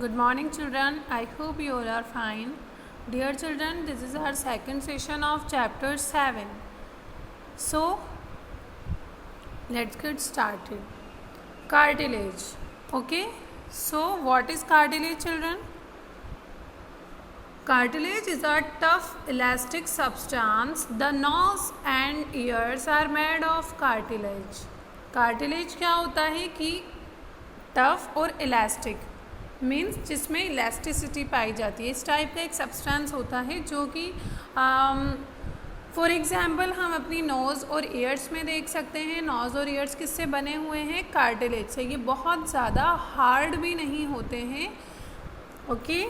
Good morning, children. I hope you all are fine. Dear children, this is our second session of chapter 7. So, let's get started. Cartilage. Okay. So, what is cartilage, children? Cartilage is a tough elastic substance. The nose and ears are made of cartilage. Cartilage क्या होता है कि tough और elastic means जिसमें elasticity पाई जाती है, इस type का एक सब्सटेंस होता है जो कि फॉर एग्जांपल हम अपनी नोज़ और ईयर्स में देख सकते हैं. नोज़ और ईयर्स किससे बने हुए हैं? कार्टिलेज से. ये बहुत ज़्यादा हार्ड भी नहीं होते हैं. ओके,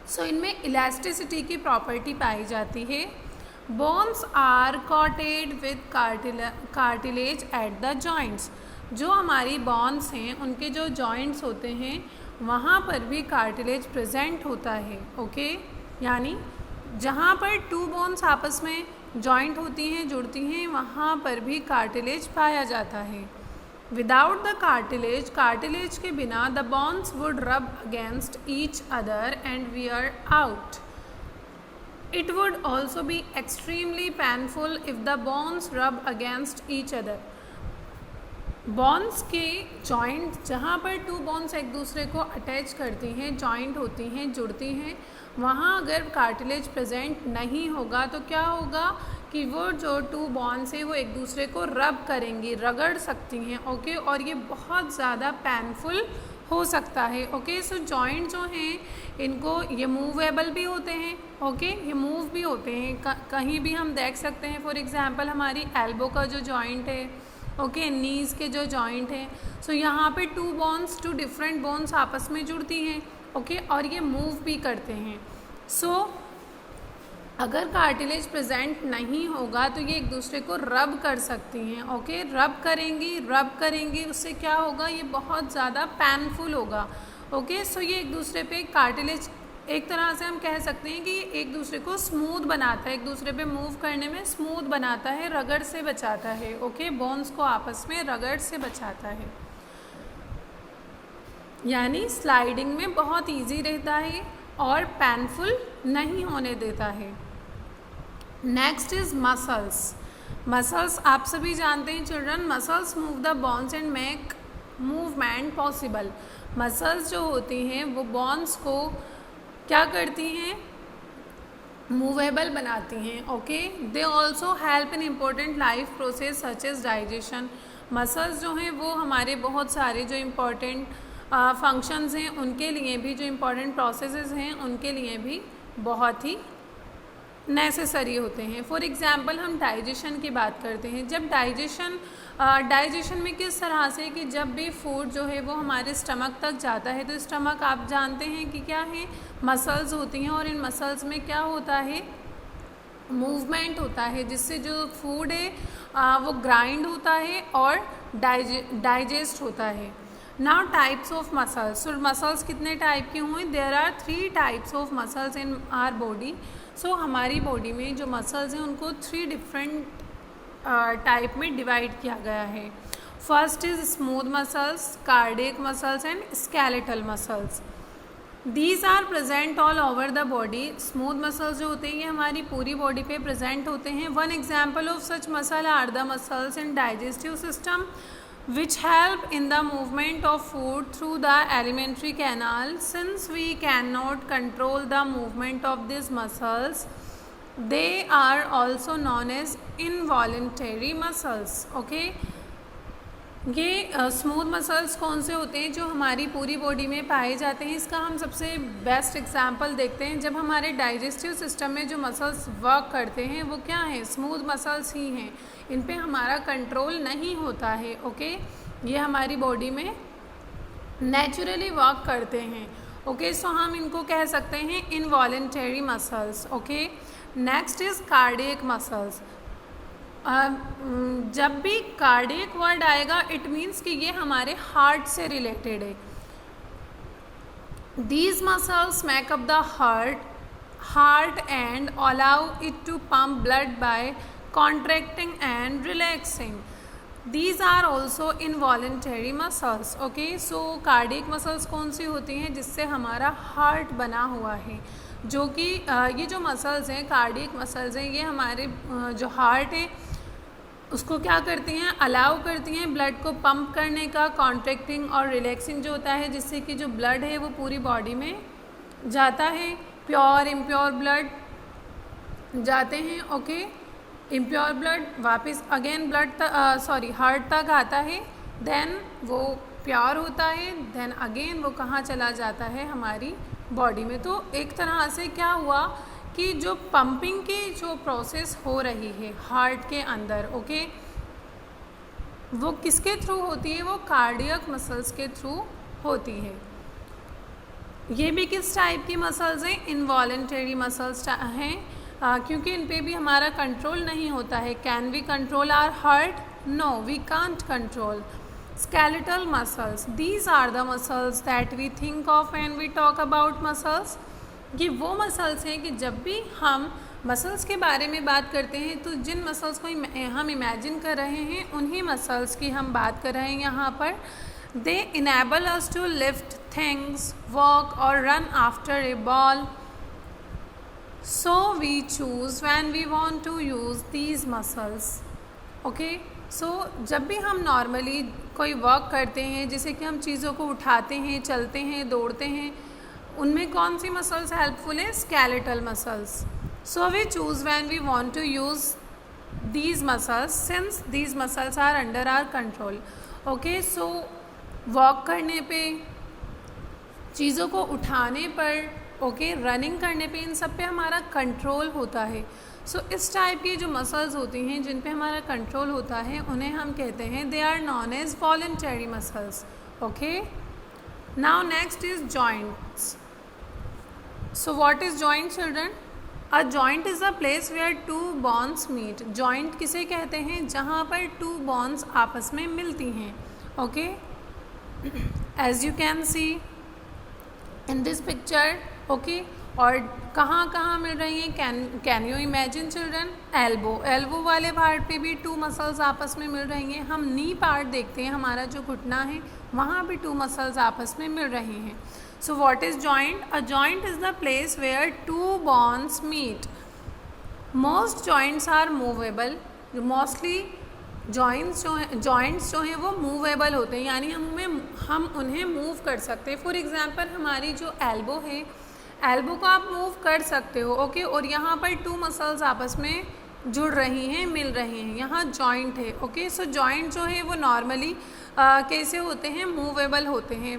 सो इनमें इलास्टिसिटी की प्रॉपर्टी पाई जाती है. Bones are coated with cartilage at the joints. जो हमारी बोन्स हैं उनके जो जॉइंट्स होते हैं वहाँ पर भी कार्टिलेज प्रेजेंट होता है. ओके, यानी जहाँ पर टू बोन्स आपस में जॉइंट होती हैं, जुड़ती हैं, वहाँ पर भी कार्टिलेज पाया जाता है. विदाउट द कार्टिलेज, कार्टिलेज के बिना द बोन्स वुड रब against each other and wear out. It would also be extremely painful if the bones rub against each other. Bones के जॉइंट जहाँ पर टू बोन्स एक दूसरे को अटैच करती हैं, जॉइंट होती हैं, जुड़ती हैं, वहाँ अगर कार्टिलेज प्रेजेंट नहीं होगा तो क्या होगा कि वो जो टू बोन्स हैं वो एक दूसरे को रब करेंगी, रगड़ सकती हैं. ओके, और ये बहुत ज़्यादा पेनफुल हो सकता है. ओके, सो जॉइंट जो हैं इनको ये मूवेबल भी होते हैं. ओके, ये मूव भी होते हैं, कहीं भी हम देख सकते हैं. फॉर एग्जांपल हमारी एल्बो का जो जॉइंट है, ओके, नीज़ के जो जॉइंट हैं, सो यहाँ पे टू डिफरेंट बोन्स आपस में जुड़ती हैं. ओके, और ये मूव भी करते हैं. सो अगर कार्टिलेज प्रेजेंट नहीं होगा तो ये एक दूसरे को रब कर सकती हैं. ओके, रब करेंगी, उससे क्या होगा? ये बहुत ज़्यादा पेनफुल होगा. ओके, सो ये एक दूसरे पे कार्टिलेज एक तरह से हम कह सकते हैं कि ये एक दूसरे को स्मूथ बनाता है, एक दूसरे पे मूव करने में स्मूथ बनाता है, रगड़ से बचाता है. ओके, बोन्स को आपस में रगड़ से बचाता है, यानी स्लाइडिंग में बहुत ईजी रहता है और पेनफुल नहीं होने देता है. Next is muscles. मसल्स आप सभी जानते हैं children, muscles move the bones and make movement possible. Muscles जो होती हैं वो बोन्स को क्या करती हैं? मूवेबल बनाती हैं. Okay, they also help in important life process such as digestion. Muscles जो हैं वो हमारे बहुत सारे जो इम्पोर्टेंट फंक्शंस हैं उनके लिए भी, जो इम्पोर्टेंट प्रोसेसेस हैं उनके लिए भी बहुत ही नेसेसरी होते हैं. फॉर एग्जांपल हम डाइजेशन की बात करते हैं. जब डाइजेशन में किस तरह से कि जब भी फूड जो है वो हमारे स्टमक तक जाता है तो स्टमक आप जानते हैं कि क्या है? मसल्स होती हैं, और इन मसल्स में क्या होता है? मूवमेंट होता है, जिससे जो फूड है वो ग्राइंड होता है और डाइजेस्ट होता है. Now types of muscles. So muscles कितने टाइप के हुए? There are 3 types of muscles in our body. So हमारी बॉडी में जो मसल्स हैं उनको 3 डिफरेंट टाइप में डिवाइड किया गया है. First is smooth muscles, cardiac muscles and skeletal muscles. These are present all over the body. Smooth muscles जो होते हैं ये हमारी पूरी बॉडी पे प्रेजेंट होते हैं. One example of such muscle are the muscles in digestive system which help in the movement of food through the alimentary canal. Since we cannot control the movement of these muscles, they are also known as involuntary muscles. Okay, ये smooth muscles कौन से होते हैं? जो हमारी पूरी body में पाए जाते हैं. इसका हम सबसे बेस्ट एग्जांपल देखते हैं. जब हमारे डाइजेस्टिव सिस्टम में जो मसल्स वर्क करते हैं वो क्या हैं? स्मूथ मसल्स ही हैं. इन पे हमारा कंट्रोल नहीं होता है. ओके, ये हमारी बॉडी में नेचुरली वर्क करते हैं. ओके, सो हम इनको कह सकते हैं involuntary muscles. Okay, next is cardiac muscles. जब भी कार्डियक वर्ड आएगा इट मीन्स कि ये हमारे हार्ट से रिलेटेड है. These muscles make up the heart and allow it to pump blood by contracting and relaxing. These are also involuntary muscles. Okay, so cardiac muscles कौन सी होती हैं? जिससे हमारा हार्ट बना हुआ है, जो कि ये जो मसल्स हैं, कार्डियक मसल्स हैं, ये हमारे जो हार्ट है उसको क्या करती हैं? अलाउ करती हैं ब्लड को पंप करने का, कॉन्ट्रैक्टिंग और रिलैक्सिंग जो होता है, जिससे कि जो ब्लड है वो पूरी बॉडी में जाता है। प्योर इम्प्योर ब्लड जाते हैं। ओके, इम्प्योर ब्लड वापस अगेन हार्ट तक आता है, देन वो प्योर होता है, देन अगेन वो कहाँ चला जाता है? हमारी बॉडी में। तो एक तरह से क्या हुआ कि जो पंपिंग की जो प्रोसेस हो रही है हार्ट के अंदर, ओके, वो किसके थ्रू होती है? वो कार्डियक मसल्स के थ्रू होती है। ये भी किस टाइप की मसल्स हैं? इनवॉलेंटरी मसल्स हैं, क्योंकि इन पे भी हमारा कंट्रोल नहीं होता है। Can we control our heart? No, we can't control. Skeletal muscles, these are the muscles that we think of when we talk about muscles. ये वो मसल्स हैं कि जब भी हम मसल्स के बारे में बात करते हैं तो जिन मसल्स को हम इमेजिन कर रहे हैं उन्हीं मसल्स की हम बात कर रहे हैं यहाँ पर। They enable us to lift things, walk और run after a ball. So we choose when we want to use these muscles. Okay, so जब भी हम नॉर्मली कोई वर्क करते हैं, जैसे कि हम चीज़ों को उठाते हैं, चलते हैं, दौड़ते हैं, उनमें कौन सी मसल्स हेल्पफुल है? Skeletal muscles. So we choose when we want to use these muscles since these muscles are under our control. Okay, so walk करने पे, चीज़ों को उठाने पर, ओके, रनिंग करने पे, इन सब पे हमारा कंट्रोल होता है। सो इस टाइप की जो मसल्स होती हैं जिन पे हमारा कंट्रोल होता है उन्हें हम कहते हैं they are non as voluntary muscles. Okay, now next is joints. So what is joint children? A joint is a place where two bones meet. Joint किसे कहते हैं? जहाँ पर टू बोन्स आपस में मिलती हैं। Okay, as you can see in this picture. Okay, और कहाँ कहाँ मिल रही हैं? Can you imagine children? Elbow वाले पार्ट पे भी टू मसल्स आपस में मिल रही हैं। हम नी पार्ट देखते हैं, हमारा जो घुटना है वहाँ भी टू मसल्स आपस में मिल रही हैं। So what is joint? A joint is the place where two bones meet. Most joints are movable. Mostly joints जो हैं वो मूवेबल होते हैं, यानी हम उन्हें मूव कर सकते हैं। फॉर एग्जांपल हमारी जो एल्बो है, एल्बो को आप मूव कर सकते हो। ओके, और यहाँ पर टू मसल्स आपस में जुड़ रही हैं, मिल रही हैं, यहाँ जॉइंट है। ओके, सो जॉइंट जो है वो नॉर्मली कैसे होते हैं? मूवेबल होते हैं।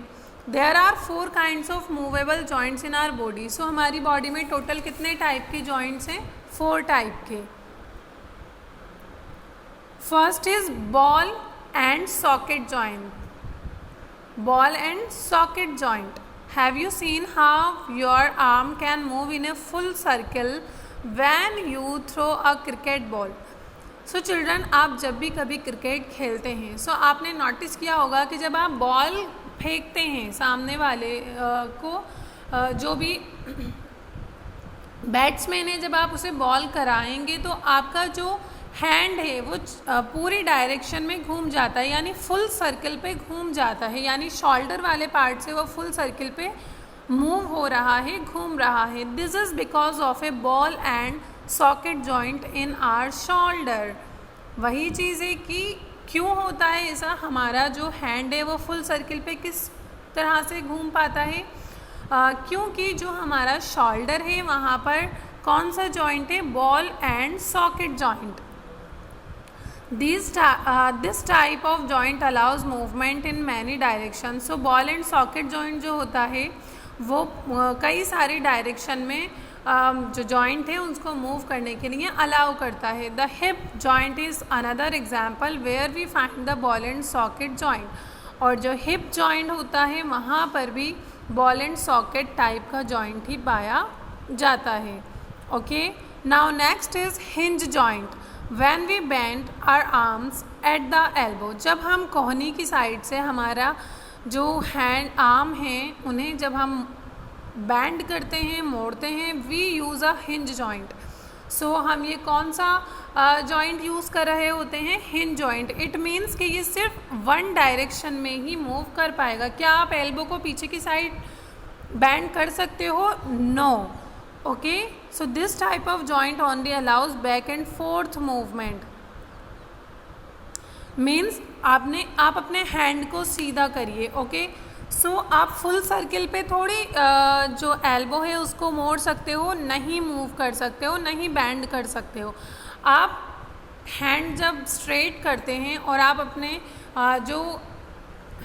There are 4 kinds of movable joints in our body. So हमारी बॉडी में टोटल कितने टाइप के जॉइंट्स हैं? 4 टाइप के। First is ball and socket joint. Ball and socket joint. Have you seen how your arm can move in a full circle when you throw a cricket ball? So children, आप जब भी कभी cricket खेलते हैं, सो आपने notice किया होगा कि जब आप बॉल फेंकते हैं सामने वाले जो भी बैट्समैन है, जब आप उसे बॉल कराएंगे तो आपका जो हैंड है वो पूरी डायरेक्शन में घूम जाता है, यानी फुल सर्कल पे घूम जाता है, यानी शोल्डर वाले पार्ट से वो फुल सर्कल पे मूव हो रहा है, घूम रहा है। This is because of a ball and socket joint in our shoulder. वही चीज़ है कि क्यों होता है ऐसा? हमारा जो हैंड है वो फुल सर्कल पे किस तरह से घूम पाता है? क्योंकि जो हमारा शोल्डर है वहाँ पर कौन सा जॉइंट है? Ball and socket joint. This type of joint allows movement in many directions. So ball and socket joint जो होता है वो कई सारी डायरेक्शन में जो जॉइंट है उसको मूव करने के लिए अलाउ करता है। The hip joint is another example where we find the ball and socket joint. और जो हिप जॉइंट होता है वहाँ पर भी बॉल एंड सॉकेट टाइप का जॉइंट ही पाया जाता है। Okay, now next is hinge joint. When we bend our arms at the elbow, जब हम कोहनी की साइड से हमारा जो आर्म है उन्हें जब हम बैंड करते हैं, मोड़ते हैं, we use a hinge joint. So हम ये कौन सा जॉइंट यूज़ कर रहे होते हैं, हिंज जॉइंट। इट मीन्स कि ये सिर्फ वन डायरेक्शन में ही मूव कर पाएगा। क्या आप एल्बो को पीछे की साइड बैंड कर सकते हो? No. Okay, so this type of joint only allows back and forth movement. Means आप अपने हैंड को सीधा करिए। ओके, सो आप फुल सर्किल पे थोड़ी जो एल्बो है उसको मोड़ सकते हो, नहीं मूव कर सकते हो, नहीं बैंड कर सकते हो। आप हैंड जब स्ट्रेट करते हैं और आप अपने जो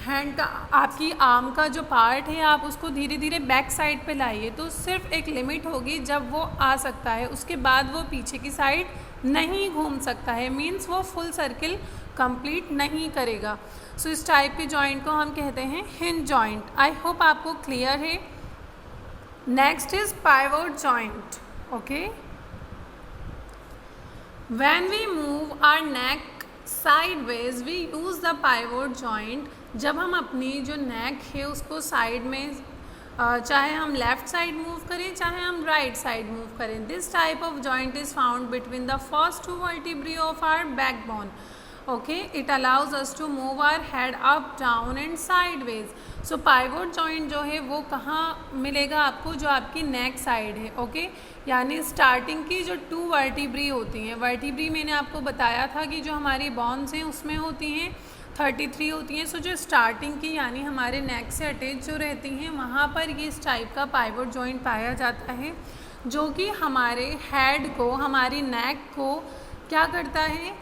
हैंड का, आपकी आर्म का जो पार्ट है, आप उसको धीरे धीरे बैक साइड पे लाइए, तो सिर्फ एक लिमिट होगी जब वो आ सकता है, उसके बाद वो पीछे की साइड नहीं घूम सकता है। मीन्स वो फुल सर्किल कंप्लीट नहीं करेगा। सो इस टाइप के जॉइंट को हम कहते हैं हिंज जॉइंट। आई होप आपको क्लियर है। Next is pivot joint. Okay, when we move our neck sideways we use the pivot joint. जब हम अपनी जो नेक है उसको साइड में, चाहे हम लेफ्ट साइड मूव करें चाहे हम राइट साइड मूव करें, this type of joint is found between the first two vertebrae of our backbone. Okay, it allows us to move our head up down and sideways. So pivot joint जो है वो कहाँ मिलेगा आपको? जो आपकी neck side है। Okay, यानी स्टार्टिंग की जो टू वर्टिब्रे होती हैं, वर्टिब्रे मैंने आपको बताया था कि जो हमारी बोन्स हैं उसमें होती हैं 33 होती हैं। सो जो स्टार्टिंग की यानी हमारे नेक से अटैच जो रहती हैं वहाँ पर ये इस टाइप का पाइवोट जॉइंट पाया जाता है, जो कि हमारे हेड को, हमारी नेक को क्या करता है?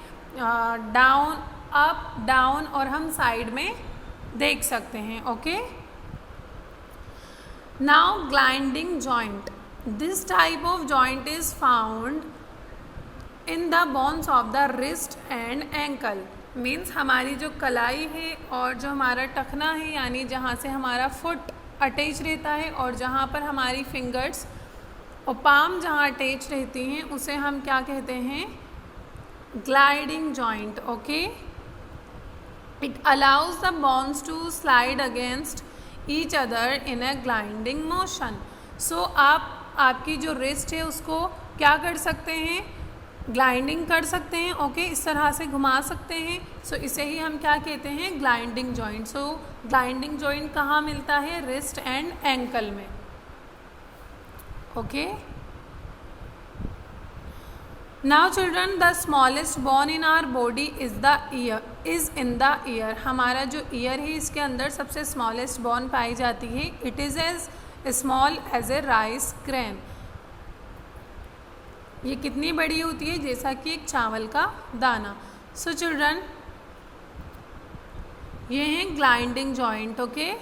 डाउन, अप, डाउन और हम साइड में देख सकते हैं। Okay, now gliding joint. This type of joint is found in the bones of the wrist and ankle. Means हमारी जो कलाई है और जो हमारा टखना है, यानी जहाँ से हमारा फुट अटैच रहता है और जहाँ पर हमारी फिंगर्स और पाम जहाँ अटैच रहती हैं, उसे हम क्या कहते हैं? Gliding joint. Okay, it allows the bones to slide against each other in a gliding motion. So आपकी जो रिस्ट है उसको क्या कर सकते हैं? ग्लाइडिंग कर सकते हैं। ओके, इस तरह से घुमा सकते हैं। सो इसे ही हम क्या कहते हैं? Gliding joint. So gliding joint कहाँ मिलता है? रिस्ट एंड एंकल में। Okay, now children, the smallest bone in our body is in the ear. हमारा जो ईयर है इसके अंदर सबसे स्मॉलेस्ट बोन पाई जाती है। It is as small as a rice grain. ये कितनी बड़ी होती है? जैसा कि एक चावल का दाना। सो चिल्ड्रन, ये हैं ग्लाइंडिंग जॉइंट। ओके,